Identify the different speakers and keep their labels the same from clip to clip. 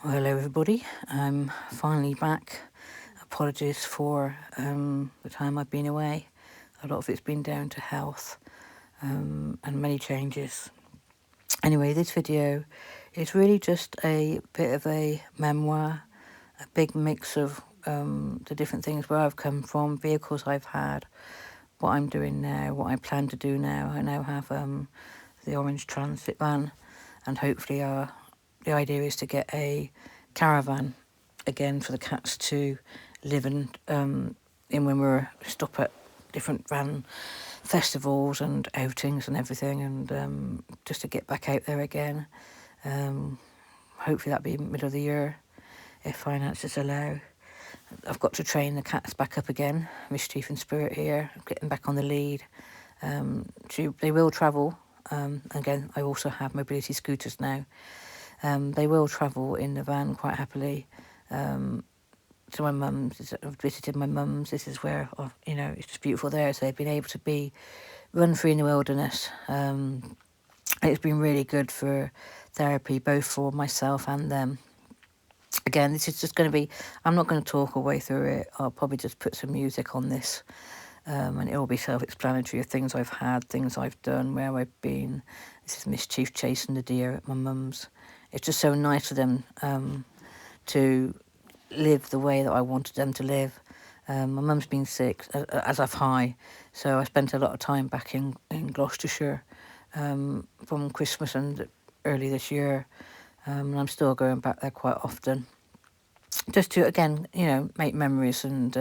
Speaker 1: Well, hello everybody. I'm finally back. Apologies for the time I've been away. A lot of it's been down to health and many changes. Anyway, this video is really just a bit of a memoir, a big mix of the different things where I've come from, vehicles I've had, what I'm doing now, what I plan to do now. I now have the orange transit van, and hopefully the idea is to get a caravan again for the cats to live in when we stop at different van festivals and outings and everything, and just to get back out there again. Hopefully that'll be middle of the year if finances allow. I've got to train the cats back up again. Mischief and Spirit here, getting back on the lead. They will travel. Again, I also have mobility scooters now. They will travel in the van quite happily. To my mum's, I've visited my mum's. This is where, it's just beautiful there. So they've been able to run free in the wilderness. It's been really good for therapy, both for myself and them. Again, this is just going to be, I'm not going to talk all the way through it. I'll probably just put some music on this. And it will be self-explanatory of things I've had, things I've done, where I've been. This is Mischief chasing the deer at my mum's. It's just so nice for them to live the way that I wanted them to live. My mum's been sick, as have I, so I spent a lot of time back in Gloucestershire from Christmas and early this year, and I'm still going back there quite often, just to, again, make memories, and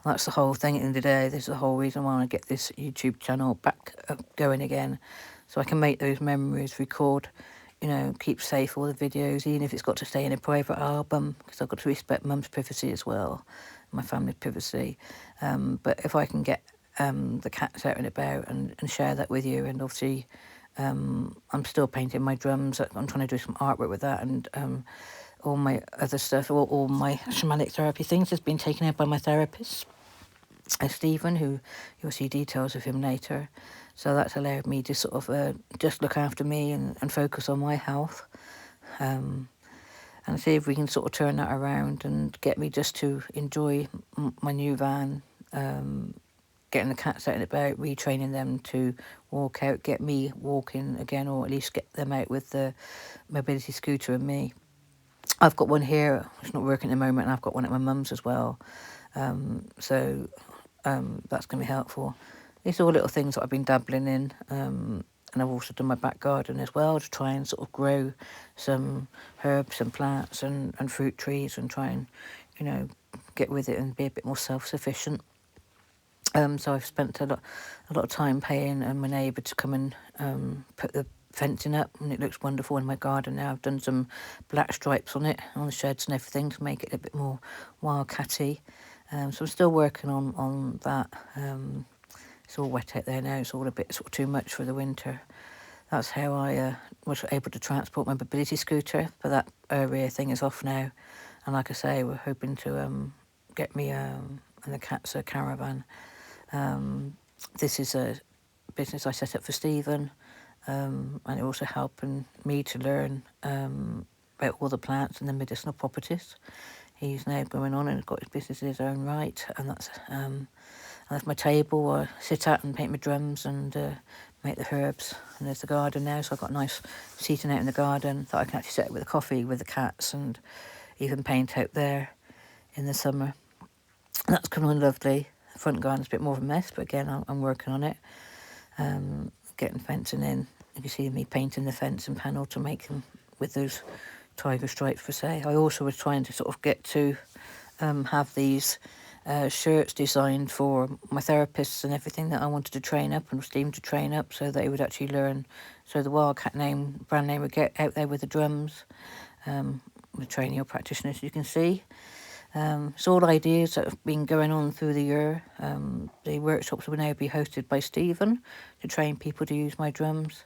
Speaker 1: that's the whole thing at the end of the day. This is the whole reason why I want to get this YouTube channel back going again, so I can make those memories, record, keep safe all the videos, even if it's got to stay in a private album, because I've got to respect mum's privacy as well, my family's privacy. But if I can get the cats out and about and share that with you, and obviously I'm still painting my drums. I'm trying to do some artwork with that, and all my other stuff, all my shamanic therapy things has been taken out by my therapist, Stephen, who you'll see details of him later. So that's allowed me to sort of just look after me and focus on my health, and see if we can sort of turn that around and get me just to enjoy my new van, getting the cats out and about, retraining them to walk out, get me walking again, or at least get them out with the mobility scooter and me. I've got one here, it's not working at the moment, and I've got one at my mum's as well. So that's going to be helpful. These are all little things that I've been dabbling in, and I've also done my back garden as well to try and sort of grow some herbs and plants and fruit trees, and try and, get with it and be a bit more self-sufficient. So I've spent a lot of time paying my neighbour to come and put the fencing up, and it looks wonderful in my garden now. I've done some black stripes on it, on the sheds and everything, to make it a bit more wildkatty. So I'm still working on that. It's all wet out there now. It's all a bit sort of too much for the winter. That's how I was able to transport my mobility scooter. But that rear thing is off now. And like I say, we're hoping to get me and the cats a caravan. This is a business I set up for Stephen, and it also helping me to learn about all the plants and the medicinal properties. He's now going on and got his business in his own right, and that's my table where I sit at and paint my drums and make the herbs. And there's the garden now, so I've got a nice seating out in the garden that I can actually sit with a coffee with the cats, and even paint out there in the summer. And that's coming on lovely. The front garden's a bit more of a mess, but again, I'm working on it. Getting fencing in. You can see me painting the fence and panel to make them with those tiger stripes per se. I also was trying to sort of get to have these shirts designed for my therapists and everything that I wanted to train up and Steam to train up, so they would actually learn. So the Wildkatt brand name would get out there with the drums, with training your practitioners, you can see. It's all ideas that have been going on through the year. The workshops will now be hosted by Stephen to train people to use my drums.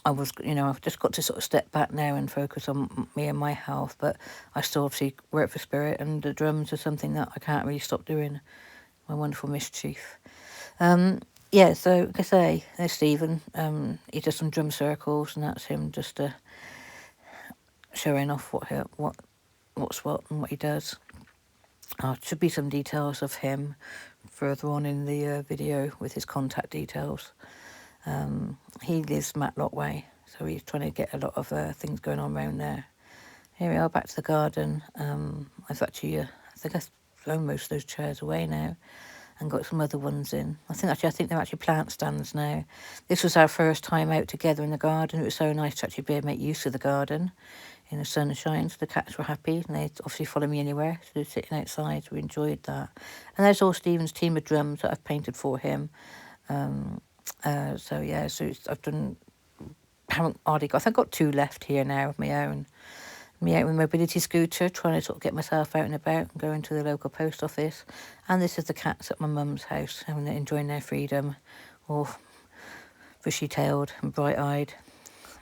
Speaker 1: I've just got to sort of step back now and focus on me and my health, but I still obviously work for Spirit, and the drums are something that I can't really stop doing. My wonderful Mischief. So like I say, there's Stephen. He does some drum circles, and that's him just showing off what's what and what he does. Should be some details of him further on in the video with his contact details. He lives Matlock Way, so he's trying to get a lot of things going on around there. Here we are, back to the garden. I've actually, I think I've thrown most of those chairs away now and got some other ones in. I think they're actually plant stands now. This was our first time out together in the garden. It was so nice to actually be able to make use of the garden in the sunshine, so the cats were happy, and they obviously follow me anywhere, so they're sitting outside, so we enjoyed that. And there's all Stephen's team of drums that I've painted for him. So yeah, so I've done, haven't hardly got, I think I've got 2 left here now of my own. Me out with a mobility scooter, trying to sort of get myself out and about and going to the local post office. And this is the cats at my mum's house, enjoying their freedom, all bushy-tailed and bright-eyed.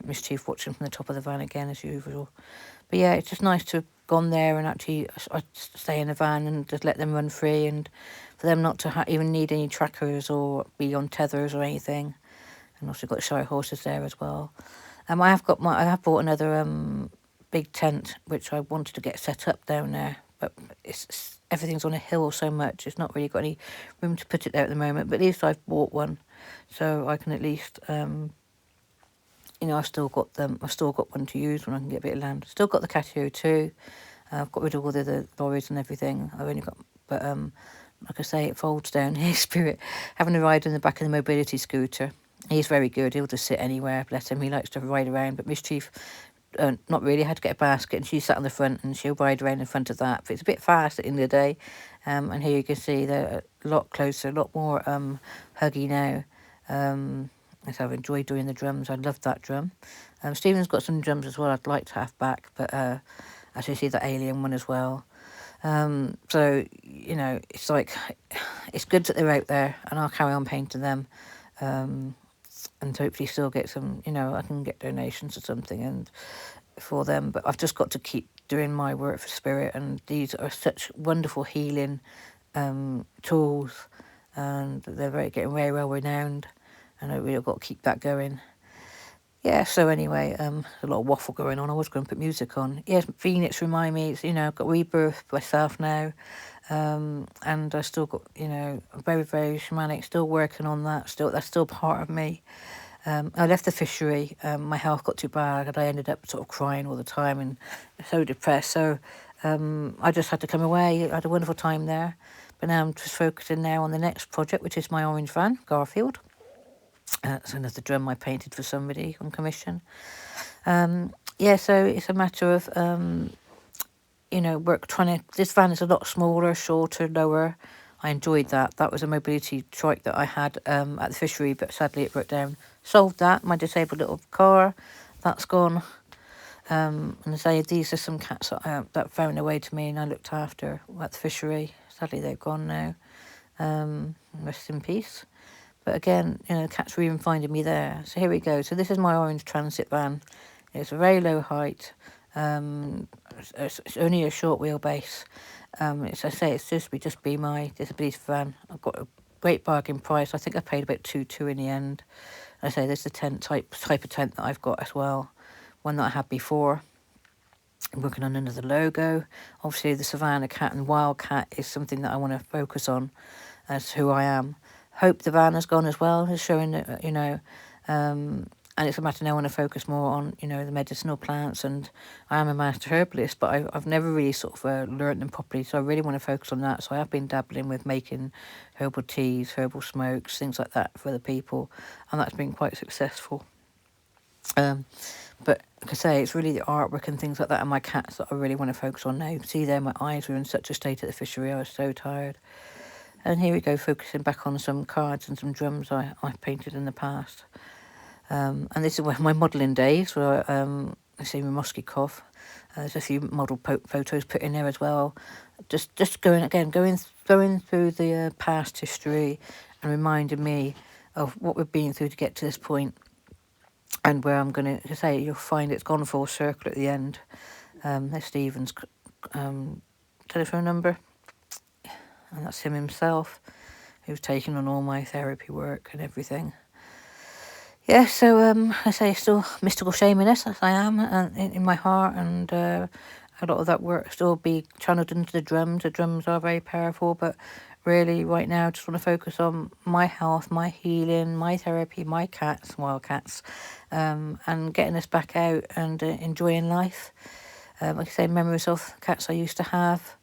Speaker 1: Mischief watching from the top of the van again, as usual. But yeah, it's just nice to have gone there and actually I stay in the van and just let them run free, and for them not to even need any trackers or be on tethers or anything. And also got shy horses there as well. I have bought another big tent which I wanted to get set up down there, but everything's on a hill so much, it's not really got any room to put it there at the moment. But at least I've bought one, so I can at least I've still got one to use when I can get a bit of land. Still got the catio too. I've got rid of all the lorries and everything. I've only got, but like I say, it folds down his spirit. Having a ride in the back of the mobility scooter. He's very good. He'll just sit anywhere. Bless him. He likes to ride around. But Mischief, not really. I had to get a basket, and she sat on the front, and she'll ride around in front of that. But it's a bit fast at the end of the day. And here you can see they're a lot closer, a lot more huggy now. So I've enjoyed doing the drums. I love that drum. Stephen's got some drums as well I'd like to have back, but as you see, the alien one as well. So, it's like, it's good that they're out there, and I'll carry on painting them. And hopefully still get some, I can get donations or something and for them. But I've just got to keep doing my work for spirit, and these are such wonderful healing tools, and they're getting very well renowned, and I've really got to keep that going. Yeah, so anyway, a lot of waffle going on. I was going to put music on. Yes, Phoenix remind me, I've got Rebirth myself now. And I still got, very, very shamanic, still working on that. That's still part of me. I left the fishery. My health got too bad, and I ended up sort of crying all the time and so depressed. So I just had to come away. I had a wonderful time there. But now I'm just focusing now on the next project, which is my orange van, Garfield. That's another drum I painted for somebody on commission. So it's a matter of, this van is a lot smaller, shorter, lower. I enjoyed that. That was a mobility trike that I had at the fishery, but sadly it broke down. Sold that, my disabled little car, that's gone. And I say, these are some cats that found their way to me and I looked after at the fishery. Sadly they've gone now. Rest in peace. But again, the cats were even finding me there. So here we go. So this is my orange transit van. It's a very low height. It's only a short wheelbase. As I say, it's just be my disability van. I've got a great bargain price. I think I paid about 2.2 in the end. I say there's the tent type of tent that I've got as well. One that I had before. I'm working on another logo. Obviously, the Savannah cat and Wildkatt is something that I want to focus on as who I am. Hope the van has gone as well, is showing that, and it's a matter now I want to focus more on, the medicinal plants, and I am a master herbalist, but I've never really sort of learnt them properly, so I really want to focus on that. So I have been dabbling with making herbal teas, herbal smokes, things like that for the people, and that's been quite successful. But like I say, it's really the artwork and things like that and my cats that I really want to focus on now. You can see there my eyes were in such a state at the fishery, I was so tired. And here we go, focusing back on some cards and some drums I painted in the past. And this is my modelling days, where I see my Moskikov. There's a few model photos put in there as well. Just going through the past history and reminding me of what we've been through to get to this point, and where I'm going to say you'll find it's gone full circle at the end. There's Stephen's telephone number. And that's him himself, who's taking on all my therapy work and everything. Yeah, so I say still mystical shaminess as I am in my heart, and a lot of that work still be channeled into the drums. The drums are very powerful, but really right now just want to focus on my health, my healing, my therapy, my cats, Wildkatts, and getting us back out and enjoying life. Like I say, memories of cats I used to have.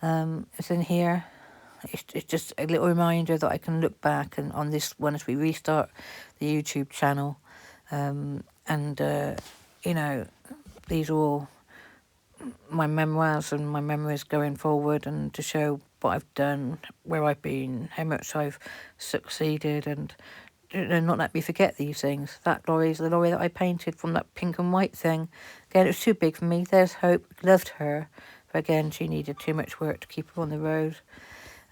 Speaker 1: It's in here. It's just a little reminder that I can look back and on this one as we restart the YouTube channel. And, you know, these are all my memoirs and my memories going forward, and to show what I've done, where I've been, how much I've succeeded, and not let me forget these things. That lorry is the lorry that I painted from that pink and white thing. Again, it was too big for me. There's Hope. Loved her. But again, she needed too much work to keep her on the road.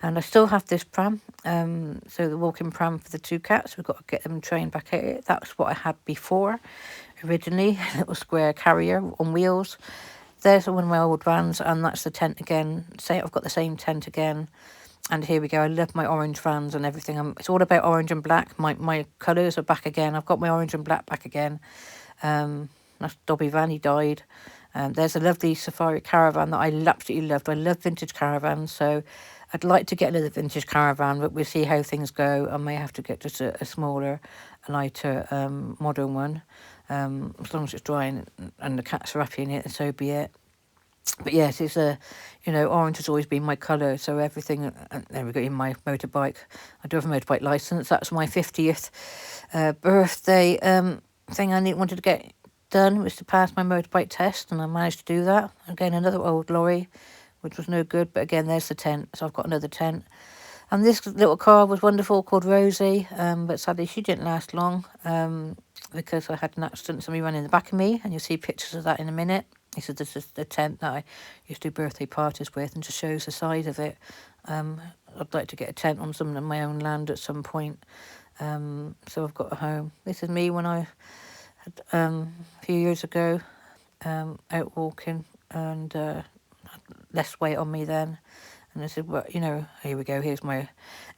Speaker 1: And I still have this pram, so the walking pram for the two cats. We've got to get them trained back at it. That's what I had before, originally, a little square carrier on wheels. There's one of my old vans, and that's the tent again. Say I've got the same tent again. And here we go. I love my orange vans and everything. It's all about orange and black. My colours are back again. I've got my orange and black back again. That's Dobby van, he died. There's a lovely safari caravan that I absolutely loved. I love vintage caravans, so I'd like to get another vintage caravan, but we'll see how things go. I may have to get just a smaller, lighter, modern one. As long as it's dry and the cats are happy in it, and so be it. But yes, it's orange has always been my colour, so everything, there we go, in my motorbike. I do have a motorbike licence. That's my 50th birthday thing wanted to get done, was to pass my motorbike test, and I managed to do that. Again, another old lorry, which was no good, but again, there's the tent, so I've got another tent. And this little car was wonderful, called Rosie, but sadly she didn't last long because I had an accident. Somebody ran in the back of me, and you'll see pictures of that in a minute. This is the tent that I used to do birthday parties with, and just shows the size of it. I'd like to get a tent on some of my own land at some point, so I've got a home. This is me when I had, a few years ago, out walking, and had less weight on me then. And I said, well, here we go, here's my...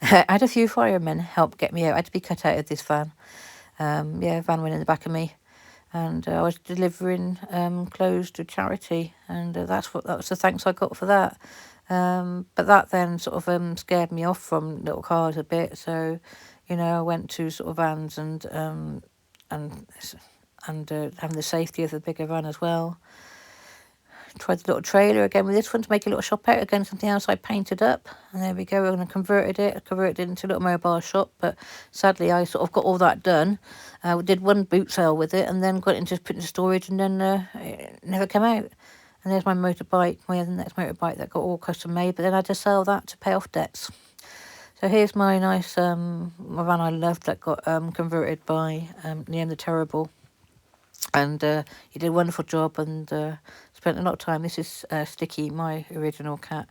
Speaker 1: I had a few firemen help get me out. I had to be cut out of this van. A van went in the back of me. And I was delivering clothes to charity. And that was the thanks I got for that. But that then sort of scared me off from little cars a bit. So, I went to sort of vans and having the safety of the bigger van as well. Tried the little trailer again with this one to make a little shop out. Again, something else I painted up. And there we go, and I converted it. I converted it into a little mobile shop. But sadly, I sort of got all that done. We did one boot sale with it, and then got it into put into storage, and then it never came out. And there's my motorbike, my other next motorbike that got all custom made. But then I had to sell that to pay off debts. So here's my nice my van I loved that got converted by Liam the Terrible. And he did a wonderful job, and spent a lot of time. This is Sticky, my original cat,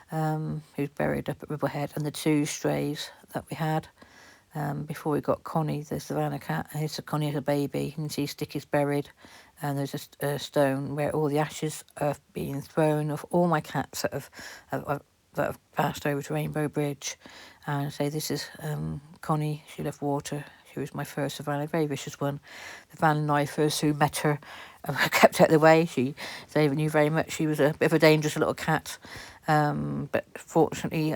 Speaker 1: who's buried up at Ribblehead, and the two strays that we had before we got Connie, the Savannah cat. And here's Connie as a baby. You can see Sticky's buried, and there's a stone where all the ashes are being thrown of all my cats that have passed over to Rainbow Bridge. And say this is Connie. She left water. She was my first Savannah, a very vicious one. The Vanlifers who met her kept out of the way. They knew very much she was a bit of a dangerous little cat. But fortunately,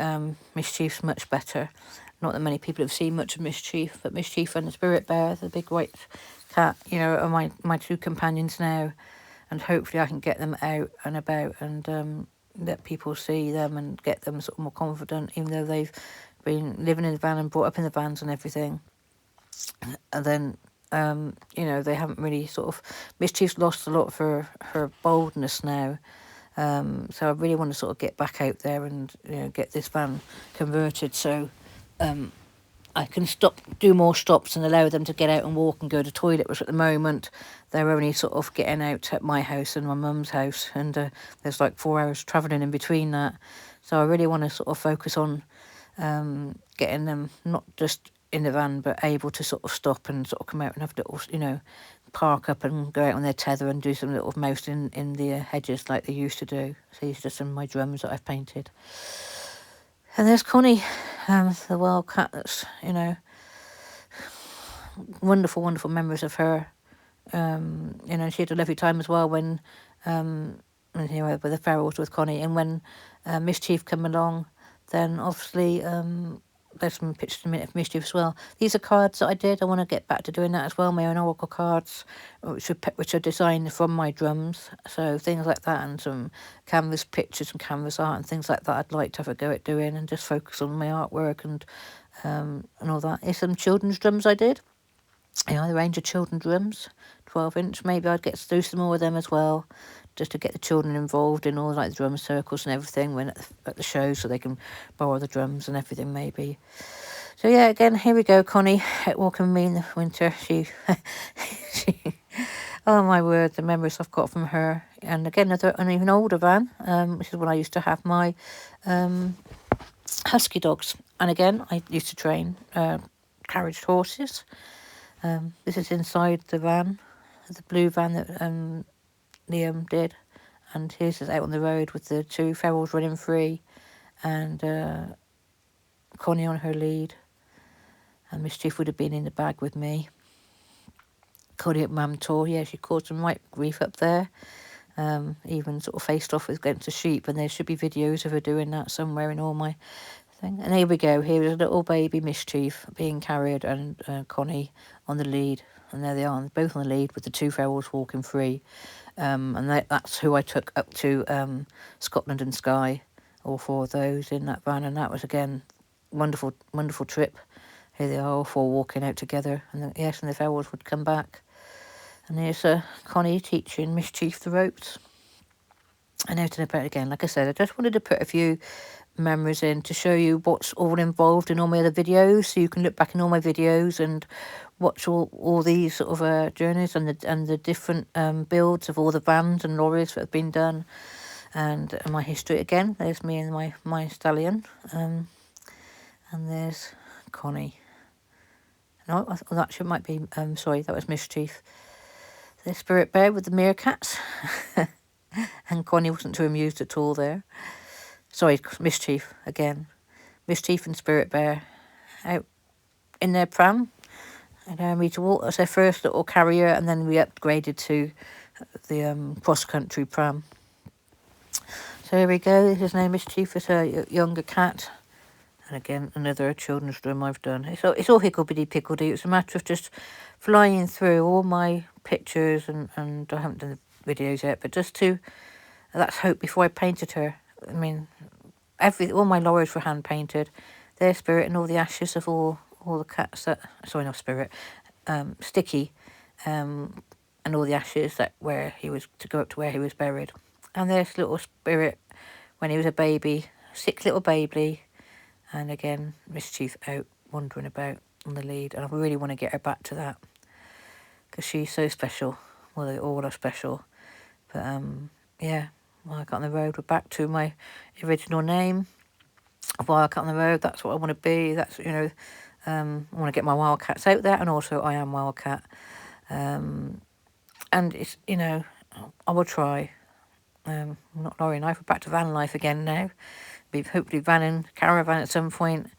Speaker 1: Mischief's much better. Not that many people have seen much of Mischief, but Mischief and the Spirit Bear, the big white cat, are my two companions now. And hopefully I can get them out and about and let people see them and get them sort of more confident, even though they've been living in the van and brought up in the vans and everything. And then, they haven't really sort of... Mischief's lost a lot of her boldness now. So I really want to sort of get back out there and, get this van converted so I can do more stops and allow them to get out and walk and go to the toilet, which at the moment they're only sort of getting out at my house and my mum's house. And there's like 4 hours travelling in between that. So I really want to sort of focus on getting them not just in the van, but able to sort of stop and sort of come out and have little, park up and go out on their tether and do some little mouse in the hedges like they used to do. So these are just some of my drums that I've painted. And there's Connie, the Wildkatt that's, wonderful, wonderful memories of her. You know, she had a lovely time as well when, you know, with the ferals with Connie, and when Mischief come along, then obviously there's some pictures in a minute of Mischief as well. These are cards that I did. I want to get back to doing that as well. My own oracle cards, which are designed from my drums. So things like that, and some canvas pictures and canvas art and things like that. I'd like to have a go at doing and just focus on my artwork and all that. It's some children's drums I did. You know, the range of children's drums, 12-inch. Maybe I'd get to do some more of them as well, just to get the children involved in all like the drum circles and everything when at the show, so they can borrow the drums and everything maybe. So yeah, again, here we go, Connie, at walking with me in the winter. She, oh my word, the memories I've got from her. And again, an even older van, which is when I used to have my husky dogs. And again, I used to train carriage horses. This is inside the van, the blue van that Liam did, and here's us out on the road with the two ferals running free, and Connie on her lead, and Mischief would have been in the bag with me. Connie at Mam Tour, yeah, she caused some right grief up there, even sort of faced off against a sheep, and there should be videos of her doing that somewhere in all my thing. And here we go, here is a little baby Mischief being carried, and Connie on the lead, and there they are, both on the lead with the two ferals walking free. And that's who I took up to Scotland and Skye, all four of those in that van, and that was again wonderful, wonderful trip. Here they are, all four walking out together, and and the ferals would come back. And here's Connie teaching Mischief the ropes. And out and about again. Like I said, I just wanted to put a few memories in to show you what's all involved in all my other videos, so you can look back in all my videos and watch all these sort of journeys and the different builds of all the vans and lorries that have been done, and my history again. There's me and my stallion, and there's Connie. No, that might be sorry, that was Mischief. The spirit bear with the meerkats. And Connie wasn't too amused at all there. Sorry, Mischief again. Mischief and Spirit Bear out in their pram. And we to walk as their first little carrier, and then we upgraded to the cross-country pram. So here we go. His name is Mischief. It's a younger cat. And again, another children's drum I've done. It's all higgledy-piggledy. It's a matter of just flying through all my pictures, and I haven't done the videos yet, but just to, that's hope before I painted her. I mean, all my lorries were hand painted. Their Spirit and all the ashes of all the cats that, sorry, not Spirit, Sticky, and all the ashes that where he was to go up to where he was buried. And there's little Spirit when he was a baby, sick little baby. And again, Mischief out wandering about on the lead, and I really want to get her back to that because she's so special. Well, they all are special, but yeah. Wildkatt on the road. We're back to my original name, Wildkatt on the road. That's what I want to be. That's, you know, I want to get my wildcats out there, and also I am Wildkatt. And it's, you know, I will try. Not lorry life. We're back to van life again now. Be hopefully vanning caravan at some point.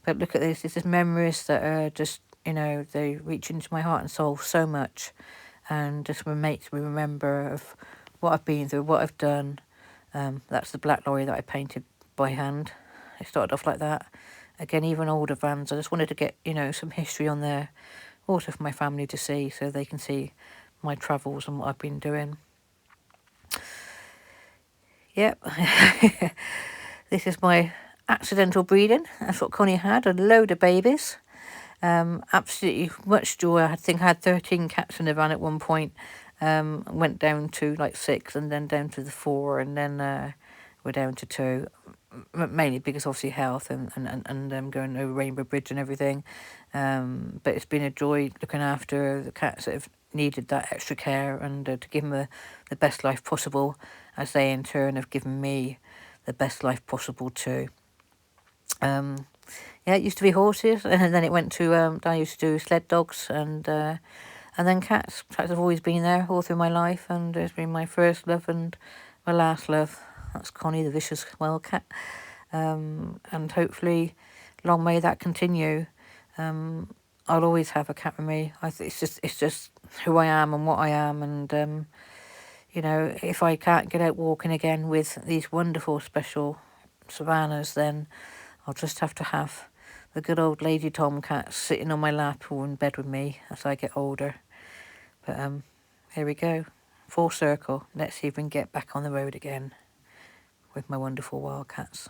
Speaker 1: But look at this. This is memories that are just, you know, they reach into my heart and soul so much, and just makes me remember of what I've been through, what I've done. That's the black lorry that I painted by hand. It started off like that. Again, even older vans. I just wanted to get, you know, some history on there, also for my family to see, so they can see my travels and what I've been doing. Yep. This is my accidental breeding. That's what Connie had, a load of babies. Absolutely much joy. I think I had 13 cats in the van at one point. Went down to like 6, and then down to the 4, and then we're down to 2. Mainly because obviously health and going over Rainbow Bridge and everything. But it's been a joy looking after the cats that have needed that extra care, and to give them the best life possible, as they in turn have given me the best life possible too. Yeah, it used to be horses, and then it went to, I used to do sled dogs, and then cats. Cats have always been there all through my life, and it's been my first love and my last love. That's Connie, the vicious Wildkatt. And hopefully, long may that continue. I'll always have a cat with me. It's just who I am and what I am, and you know, if I can't get out walking again with these wonderful special Savannahs, then I'll just have to have the good old lady tomcat sitting on my lap or in bed with me as I get older. But here we go, full circle. Let's see if we can get back on the road again with my wonderful Wildkatts.